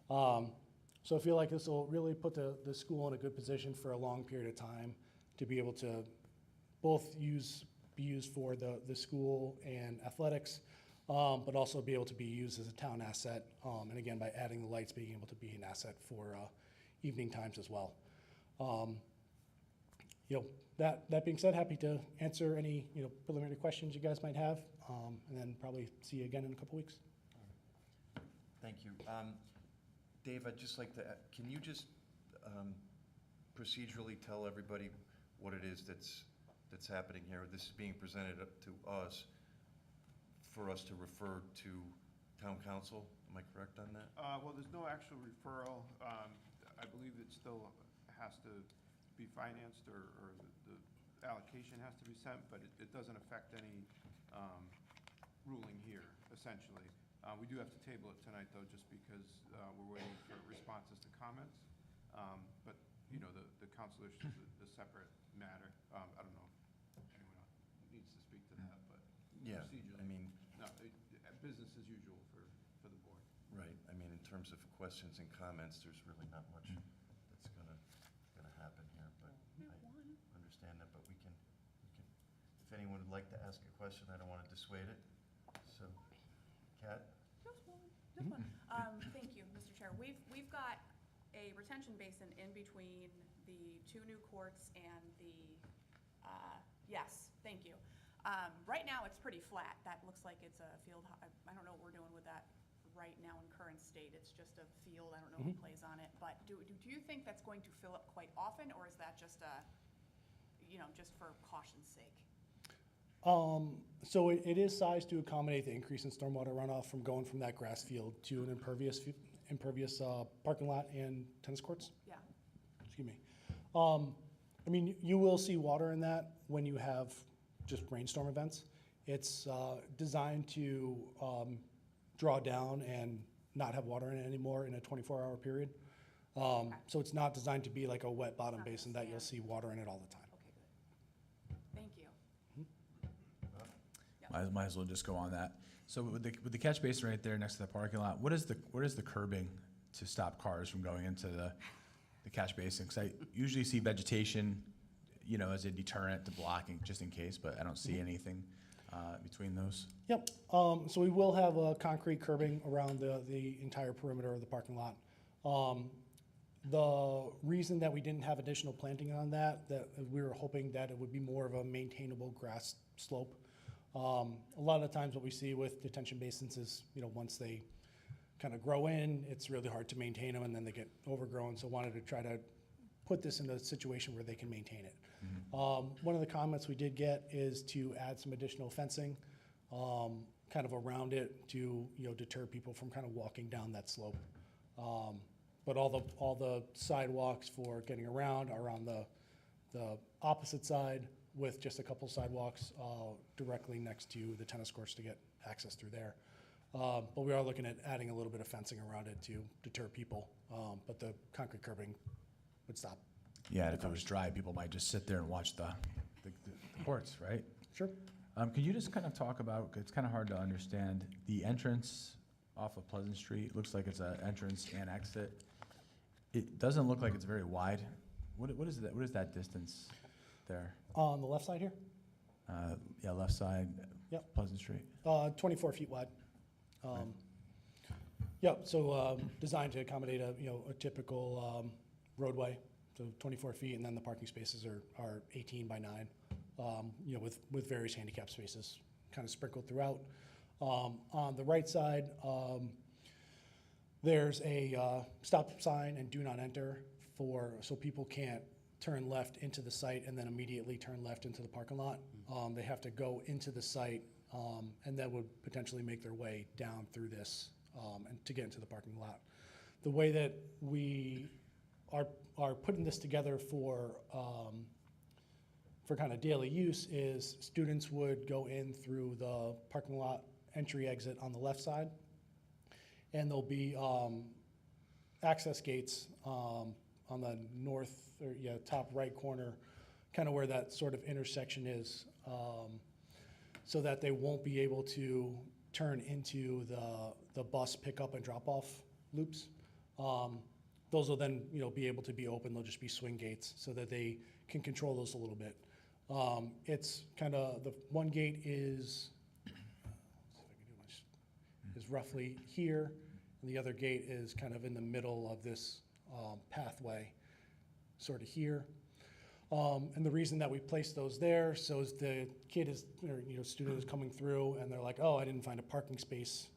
So I feel like this will really put the school in a good position for a long period of time to be able to both be used for the school and athletics, but also be able to be used as a town asset. And again, by adding the lights, being able to be an asset for evening times as well. That being said, happy to answer any preliminary questions you guys might have, and then probably see you again in a couple weeks. Thank you. Dave, I'd just like to, can you just procedurally tell everybody what it is that's happening here? This is being presented to us for us to refer to town council. Am I correct on that? Well, there's no actual referral. I believe it still has to be financed or the allocation has to be sent, but it doesn't affect any ruling here, essentially. We do have to table it tonight, though, just because we're waiting for responses to comments. But, the council issue is a separate matter. I don't know if anyone else needs to speak to that, but Yeah, procedurally. No, business as usual for the board. Right, in terms of questions and comments, there's really not much that's gonna happen here, but I understand that, but we can, if anyone would like to ask a question, I don't wanna dissuade it, so, Kat? Just one. Thank you, Mr. Chair. We've got a retention basin in between the 2 new courts and the, yes, thank you. Right now, it's pretty flat. That looks like it's a field, I don't know what we're doing with that right now in current state. It's just a field, I don't know who plays on it. But do you think that's going to fill up quite often, or is that just just for caution's sake? So it is sized to accommodate the increase in stormwater runoff from going from that grass field to an impervious parking lot and tennis courts. Yeah. Excuse me. You will see water in that when you have just rainstorm events. It's designed to draw down and not have water in it anymore in a 24-hour period. So it's not designed to be like a wet bottom basin that you'll see water in it all the time. Okay, good. Thank you. Might as well just go on that. So with the catch basin right there next to the parking lot, what is the curbing to stop cars from going into the catch basin? Because I usually see vegetation, as a deterrent to blocking, just in case, but I don't see anything between those. Yep. So we will have a concrete curbing around the entire perimeter of the parking lot. The reason that we didn't have additional planting on that we were hoping that it would be more of a maintainable grass slope. A lot of the times what we see with detention basins is, once they kind of grow in, it's really hard to maintain them, and then they get overgrown, so wanted to try to put this in a situation where they can maintain it. One of the comments we did get is to add some additional fencing, kind of around it to, you know, deter people from kind of walking down that slope. But all the sidewalks for getting around are on the opposite side, with just a couple sidewalks directly next to the tennis courts to get access through there. But we are looking at adding a little bit of fencing around it to deter people, but the concrete curbing would stop. Yeah, and if it was dry, people might just sit there and watch the courts, right? Sure. Could you just kind of talk about, it's kind of hard to understand, the entrance off of Pleasant Street? Looks like it's an entrance and exit. It doesn't look like it's very wide. What is that? What is that distance there? On the left side here, Yeah, left side, Yep. Pleasant Street. 24 feet wide. Yep, so designed to accommodate a typical roadway, so 24 feet, and then the parking spaces are 18 by 9, with various handicap spaces kind of sprinkled throughout. On the right side, there's a stop sign and do not enter so people can't turn left into the site and then immediately turn left into the parking lot. They have to go into the site and then would potentially make their way down through this and to get into the parking lot. The way that we are putting this together for kind of daily use is students would go in through the parking lot entry exit on the left side, and there'll be access gates on the north or top right corner, kind of where that sort of intersection is, so that they won't be able to turn into the bus pickup and drop off loops. Those will then be able to be open. They'll just be swing gates so that they can control those a little bit. It's kind of, the one gate is roughly here, and the other gate is kind of in the middle of this pathway, sort of here. And the reason that we placed those there, so as the kid is, or student is coming through and they're like, oh, I didn't find a parking space,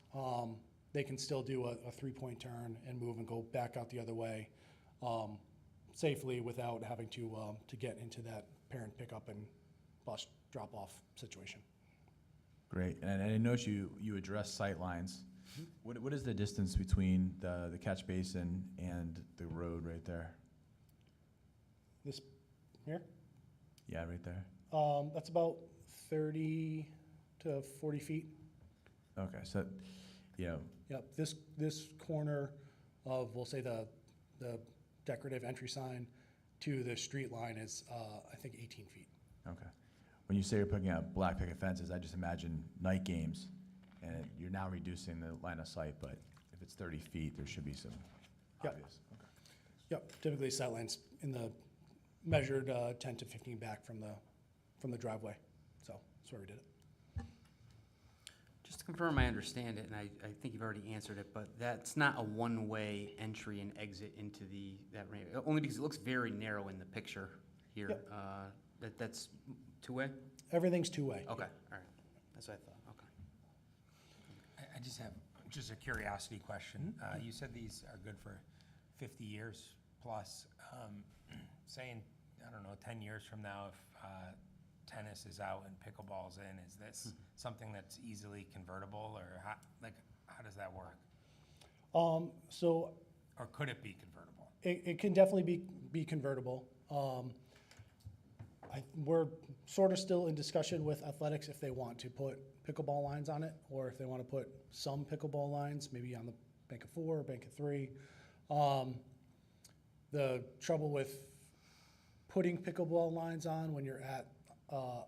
they can still do a 3-point turn and move and go back out the other way safely without having to get into that parent pickup and bus drop-off situation. Great, and I noticed you addressed sight lines. What is the distance between the catch basin and the road right there? This here? Yeah, right there. That's about 30 to 40 feet. Okay, so, Yep, this corner of, we'll say the decorative entry sign to the street line is, I think, 18 feet. okay. When you say you're putting out black picket fences, I just imagine night games, and you're now reducing the line of sight, but if it's 30 feet, there should be some Yep. obvious. Okay. Yep, typically sight lines in the measured 10 to 15 back from the driveway. So that's where we did it. Just to confirm I understand it, and I think you've already answered it, but that's not a one-way entry and exit into that ramp, only because it looks very narrow in the picture here. Yep. That's two-way? Everything's two-way. Okay, all right. That's what I thought, okay. I just have just a curiosity question. You said these are good for 50 years plus. Saying, I don't know, 10 years from now, if tennis is out and pickleball's in, is this something that's easily convertible, or how does that work? So Or could it be convertible? it can definitely be convertible. We're sort of still in discussion with athletics if they want to put pickleball lines on it, or if they want to put some pickleball lines, maybe on the bank of 4 or bank of 3. The trouble with putting pickleball lines on when you're at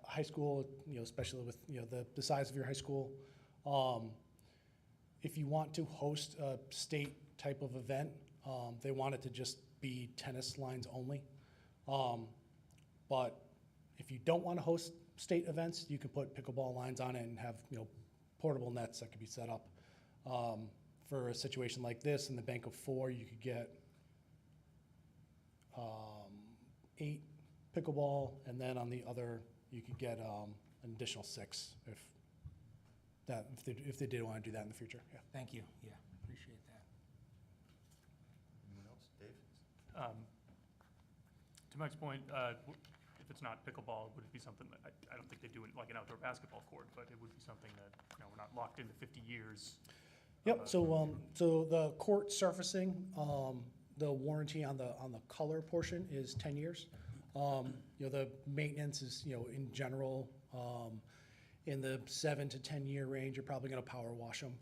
high school, especially with the size of your high school, if you want to host a state type of event, they want it to just be tennis lines only. But if you don't want to host state events, you can put pickleball lines on it and have portable nets that could be set up. For a situation like this, in the bank of 4, you could get 8 pickleball, and then on the other, you could get an additional 6 if they did want to do that in the future. Yeah. Thank you, yeah, appreciate that. To Mike's point, if it's not pickleball, would it be something that, I don't think they do it like an outdoor basketball court, but it would be something that, you know, we're not locked into 50 years. Yep, so the court surfacing, the warranty on the color portion is 10 years. You know, the maintenance is, you know, in general, in the 7 to 10 year range, you're probably gonna power wash them.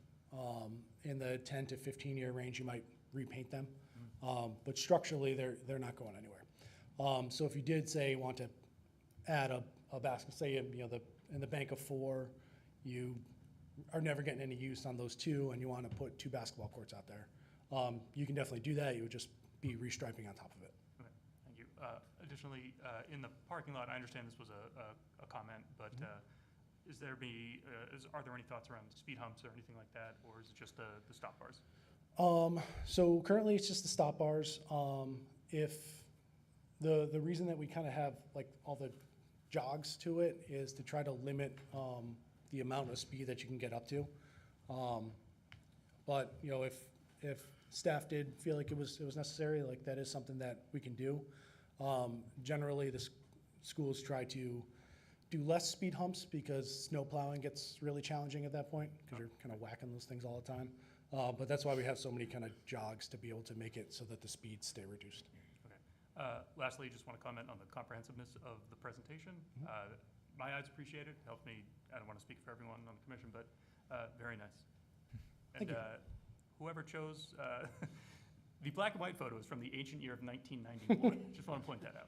In the 10 to 15 year range, you might repaint them. But structurally, they're not going anywhere. So if you did say want to add a basket, say, you know, in the bank of 4, you are never getting any use on those 2, and you want to put 2 basketball courts out there, you can definitely do that. You would just be restriping on top of it. Okay, thank you. Additionally, in the parking lot, I understand this was a comment, but are there any thoughts around speed humps or anything like that, or is it just the stop bars? So currently it's just the stop bars. If the reason that we kind of have like all the jogs to it is to try to limit the amount of speed that you can get up to. But you know, if staff did feel like it was necessary, like that is something that we can do. Generally, the schools try to do less speed humps because snow plowing gets really challenging at that point because you're kind of whacking those things all the time. But that's why we have so many kind of jogs to be able to make it so that the speeds stay reduced. Okay. Lastly, just want to comment on the comprehensiveness of the presentation. My eyes appreciate it. Helped me. I don't want to speak for everyone on the commission, but very nice. And Thank you. Whoever chose the black and white photos from the ancient year of 1991. Just want to point that out.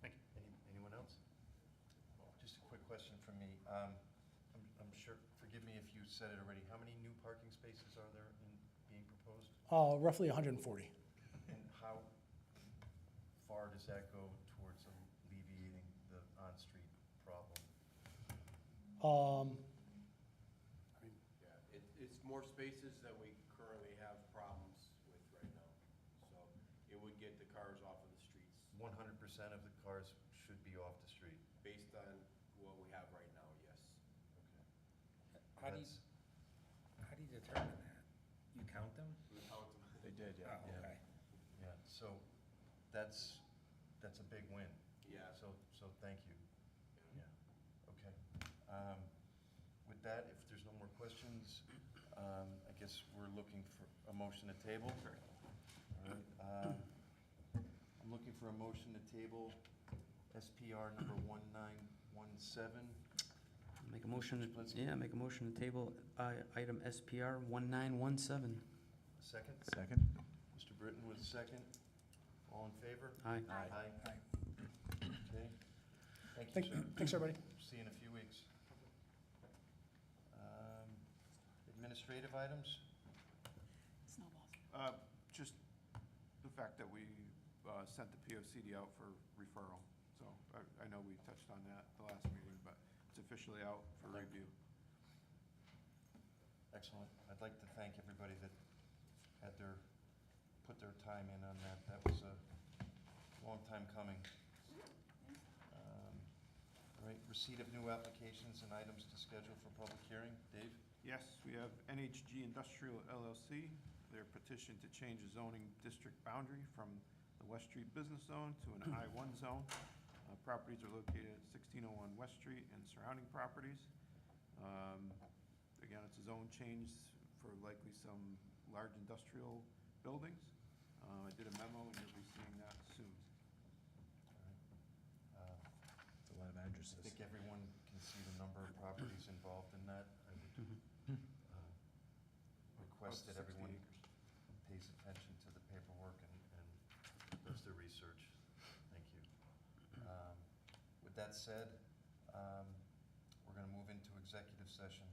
Thank you. Anyone else? Just a quick question from me. I'm sure, forgive me if you said it already, how many new parking spaces are there being proposed? Roughly 140. And how far does that go towards alleviating the on-street problem? It's more spaces than we currently have problems with right now. So it would get the cars off of the streets 100% of the cars should be off the street. based on what we have right now, yes. How do you determine that? You count them? We count them. They did, Oh, yeah. okay. Yeah, so that's a big win. Yeah. So thank you. Yeah, okay. With that, if there's no more questions, I guess we're looking for a motion to table. All right. I'm looking for a motion to table SPR number 1917. Make a motion, Let's- make a motion to table item SPR 1917. Second? Second? Mr. Britton with a second. All in favor? Aye. Aye. Okay. Thank you, sir. Thanks, everybody. See you in a few weeks. Administrative items? Just the fact that we sent the POCD out for referral. So I know we touched on that the last meeting, but it's officially out for review. Excellent. I'd like to thank everybody that had put their time in on that. That was a long time coming. All right, receipt of new applications and items to schedule for public hearing. Dave? Yes, we have NHG Industrial LLC. Their petition to change the zoning district boundary from the West Street Business Zone to an I-1 zone. Properties are located at 1601 West Street and surrounding properties. Again, it's a zone change for likely some large industrial buildings. I did a memo, and you'll be seeing that soon. It's a lot of I addresses. think everyone can see the number of properties involved in that. I would request that About 60 everyone acres. pays attention to the paperwork and does their research. Thank you. With that said, we're going to move into executive session.